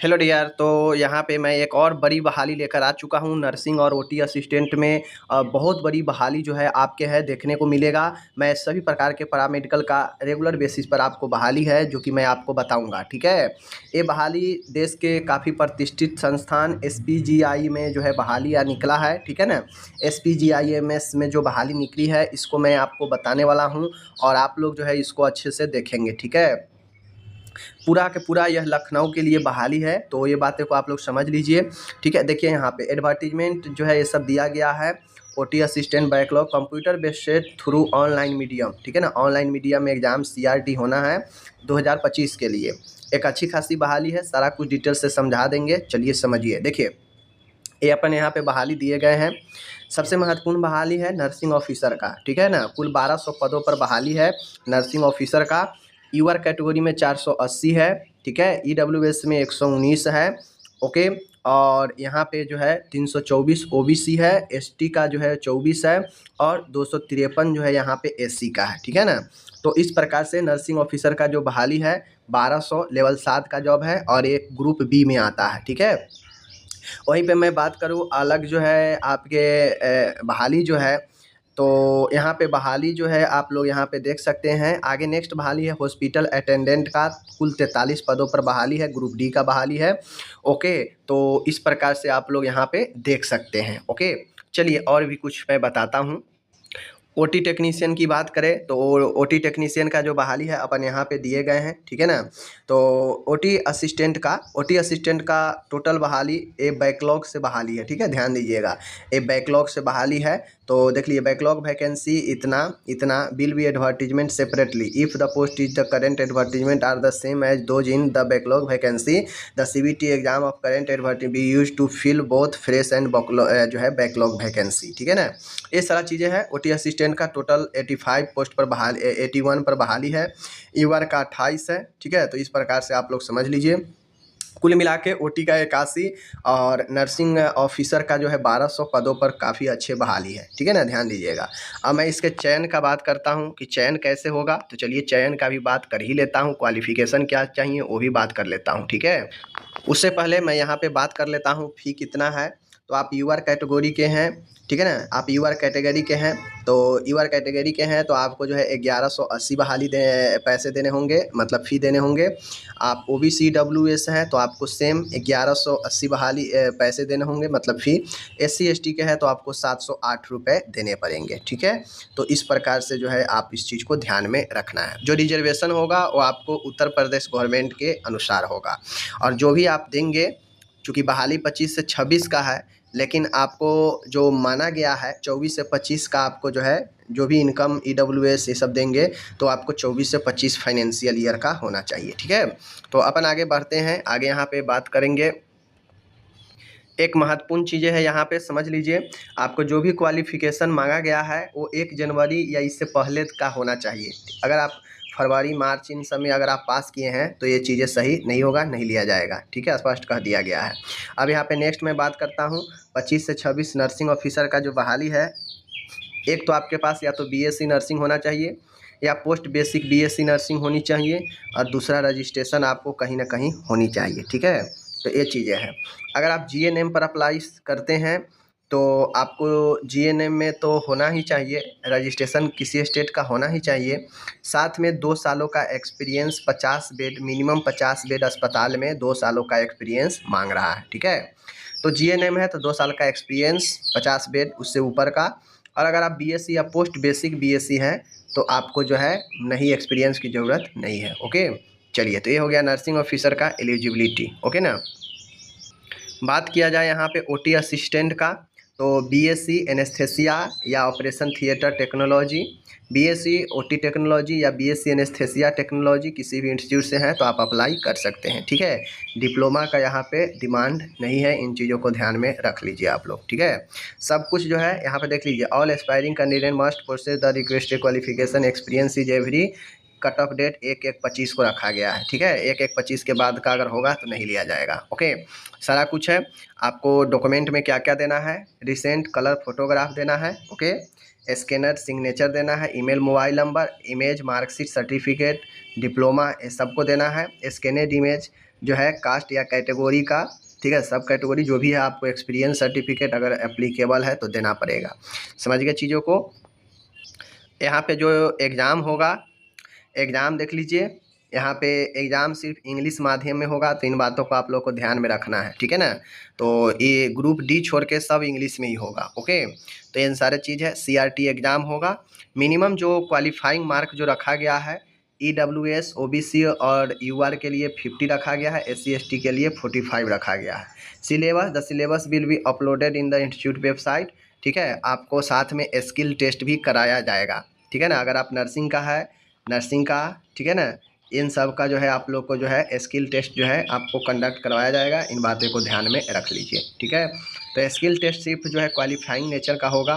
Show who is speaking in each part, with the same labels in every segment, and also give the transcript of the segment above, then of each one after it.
Speaker 1: Hello dear. तो यहाँ पे मैं एक और बड़ी बहाली लेकर आ चुका हूँ नर्सिंग और ओटी असिस्टेंट में। बहुत बड़ी बहाली जो है आपके है देखने को मिलेगा। मैं सभी प्रकार के पैरामेडिकल का रेगुलर बेसिस पर आपको बहाली है जो कि मैं आपको बताऊंगा, ठीक है। ये बहाली देश के काफ़ी प्रतिष्ठित संस्थान एसपीजीआई में जो है बहाली या निकला है, ठीक है ना। एसपीजीआईएमएस में जो बहाली निकली है इसको मैं आपको बताने वाला हूँ और आप लोग जो है इसको अच्छे से देखेंगे, ठीक है। पूरा के पूरा यह लखनऊ के लिए बहाली है, तो ये बातें को आप लोग समझ लीजिए, ठीक है। देखिए यहाँ पे एडवर्टीजमेंट जो है ये सब दिया गया है। OT assistant backlog computer based through online medium, ठीक है ना। ऑनलाइन मीडियम में एग्जाम सीआरटी होना है 2025 के लिए। एक अच्छी खासी बहाली है, सारा कुछ डिटेल से समझा देंगे। चलिए समझिए। देखिए ये अपन यहाँ पे बहाली दिए गए हैं। सबसे महत्वपूर्ण बहाली है नर्सिंग ऑफिसर का, ठीक है ना। कुल 1200 पदों पर बहाली है नर्सिंग ऑफिसर का। यूआर कैटेगरी में 480 है, ठीक है। ईडब्ल्यूएस में 119 है, ओके। और यहाँ पे जो है 324 ओबीसी है, एसटी का जो है 24 है और 253 जो है यहाँ पे एससी का है, ठीक है ना। तो इस प्रकार से नर्सिंग ऑफिसर का जो बहाली है 1200 लेवल 7 का जॉब है और एक ग्रुप बी में आता है, ठीक है। वहीं पे मैं बात करूँ अलग जो है आपके बहाली जो है, तो यहाँ पे बहाली जो है आप लोग यहाँ पे देख सकते हैं। आगे नेक्स्ट बहाली है हॉस्पिटल अटेंडेंट का। कुल 43 पदों पर बहाली है, ग्रुप डी का बहाली है, ओके। तो इस प्रकार से आप लोग यहाँ पे देख सकते हैं, ओके। चलिए और भी कुछ मैं बताता हूँ। ओटी टेक्नीशियन की बात करें तो ओटी टेक्नीशियन का जो बहाली है अपन यहाँ पे दिए गए हैं, ठीक है ना। तो ओटी असिस्टेंट का टोटल बहाली ए बैकलॉग से बहाली है, ठीक है, ध्यान दीजिएगा। ए बैकलॉग से बहाली है। तो देख लीजिए बैकलॉग वैकेंसी इतना इतना will be advertisement separately if the post is the current advertisement are the same as those in the backlog vacancy the CBT exam of current advertisement be use to fill both fresh and जो है backlog vacancy, ठीक है ना। ये सारा चीज़ें हैं। OT assistant का टोटल 85 पोस्ट पर बहाली 81 पर बहाली है। ईवर का 28 है, ठीक है। तो इस प्रकार से आप लोग समझ लीजिए। कुल मिला के ओटी का 81 और नर्सिंग ऑफिसर का जो है 1200 पदों पर काफ़ी अच्छे बहाली है, ठीक है ना, ध्यान दीजिएगा। अब मैं इसके चयन का बात करता हूँ कि चयन कैसे होगा। तो चलिए चयन का भी बात कर ही लेता हूँ, क्वालिफिकेशन क्या चाहिए वो भी बात कर लेता हूँ, ठीक है। उससे पहले मैं यहाँ पे बात कर लेता हूँ फ़ी कितना है। तो आप यूआर कैटेगरी के हैं, ठीक है ना। आप यूआर कैटेगरी के हैं तो यूआर कैटेगरी के हैं तो आपको जो है 1180 बहाली पैसे देने होंगे, मतलब फ़ी देने होंगे। आप ओबीसी डब्ल्यूएस हैं तो आपको सेम 1180 बहाली पैसे देने होंगे, मतलब फ़ी। एससी एसटी के हैं तो आपको 708 रुपये देने पड़ेंगे, ठीक है। तो इस प्रकार से जो है आप इस चीज़ को ध्यान में रखना है। जो रिजर्वेशन होगा वो आपको उत्तर प्रदेश गवर्नमेंट के अनुसार होगा और जो भी आप देंगे, चूँकि बहाली 25 से 26 का है, लेकिन आपको जो माना गया है 24 से 25 का आपको जो है जो भी इनकम ईडब्ल्यूएस ये सब देंगे तो आपको 24 से 25 फाइनेंशियल ईयर का होना चाहिए, ठीक है। तो अपन आगे बढ़ते हैं। आगे यहाँ पे बात करेंगे। एक महत्वपूर्ण चीज़ें है यहाँ पे समझ लीजिए। आपको जो भी क्वालिफ़िकेशन मांगा गया है वो 1 जनवरी या इससे पहले का होना चाहिए। अगर आप फरवरी मार्च इन सब में अगर आप पास किए हैं तो ये चीज़ें सही नहीं होगा, नहीं लिया जाएगा, ठीक है, स्पष्ट कह दिया गया है। अब यहाँ पे नेक्स्ट मैं बात करता हूँ 25 से 26 नर्सिंग ऑफिसर का जो बहाली है। एक तो आपके पास या तो बीएससी नर्सिंग होना चाहिए या पोस्ट बेसिक बीएससी नर्सिंग होनी चाहिए और दूसरा रजिस्ट्रेशन आपको कहीं ना कहीं होनी चाहिए, ठीक है। तो ये चीज़ें हैं। अगर आप जीएनएम पर अप्लाई करते हैं तो आपको जीएनएम में तो होना ही चाहिए, रजिस्ट्रेशन किसी स्टेट का होना ही चाहिए। साथ में 2 सालों का एक्सपीरियंस, 50 बेड मिनिमम 50 बेड अस्पताल में 2 सालों का एक्सपीरियंस मांग रहा है, ठीक है। तो जीएनएम है तो 2 साल का एक्सपीरियंस, 50 बेड उससे ऊपर का। और अगर आप बीएससी या पोस्ट बेसिक बीएससी हैं तो आपको जो है नहीं एक्सपीरियंस की ज़रूरत नहीं है, ओके। चलिए तो ये हो गया नर्सिंग ऑफिसर का एलिजिबिलिटी, ओके ना। बात किया जाए यहाँ पे ओटी असिस्टेंट का, तो बीएससी एनेस्थेसिया या operation theatre technology, BSc OT technology या बीएससी एनेस्थेसिया टेक्नोलॉजी किसी भी इंस्टीट्यूट से हैं तो आप अप्लाई कर सकते हैं, ठीक है। डिप्लोमा का यहाँ पे डिमांड नहीं है, इन चीज़ों को ध्यान में रख लीजिए आप लोग, ठीक है। सब कुछ जो है यहाँ पे देख लीजिए। All aspiring candidate must process the requested qualification experience is every. Cut off date 1/1/25 को रखा गया है, ठीक है। 1/1/25 के बाद का अगर होगा तो नहीं लिया जाएगा, ओके। सारा कुछ है। आपको डॉक्यूमेंट में क्या क्या देना है, रिसेंट कलर फोटोग्राफ देना है, ओके। स्कैनर सिग्नेचर देना है, email mobile number, image marksheet certificate diploma ये सबको देना है। स्कैनेड इमेज जो है कास्ट या कैटेगरी का, ठीक है, सब कैटेगरी जो भी है आपको एक्सपीरियंस सर्टिफिकेट अगर एप्लीकेबल है तो देना पड़ेगा। समझ गए चीज़ों को। यहाँ पे जो एग्ज़ाम होगा, एग्ज़ाम देख लीजिए, यहाँ पे एग्ज़ाम सिर्फ इंग्लिश माध्यम में होगा, तो इन बातों को आप लोग को ध्यान में रखना है, ठीक है ना। तो ये ग्रुप डी छोड़ के सब इंग्लिश में ही होगा, ओके। तो ये सारे चीज़ है। CRT एग्ज़ाम होगा। मिनिमम जो क्वालिफाइंग मार्क जो रखा गया है, EWS OBC और UR के लिए 50 रखा गया है, SC ST के लिए 45 रखा गया है। The syllabus will be uploaded in the institute website, ठीक है। आपको साथ में स्किल टेस्ट भी कराया जाएगा, ठीक है ना। अगर आप नर्सिंग का है, नर्सिंग का, ठीक है ना, इन सब का जो है आप लोग को जो है स्किल टेस्ट जो है आपको कंडक्ट करवाया जाएगा। इन बातों को ध्यान में रख लीजिए, ठीक है। तो स्किल टेस्ट सिर्फ जो है क्वालिफाइंग नेचर का होगा,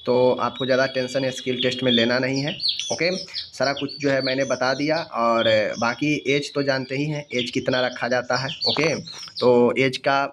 Speaker 1: तो आपको ज़्यादा टेंशन स्किल टेस्ट में लेना नहीं है, ओके। सारा कुछ जो है मैंने बता दिया। और बाकी एज तो जानते ही हैं, एज कितना रखा जाता है, ओके। तो एज का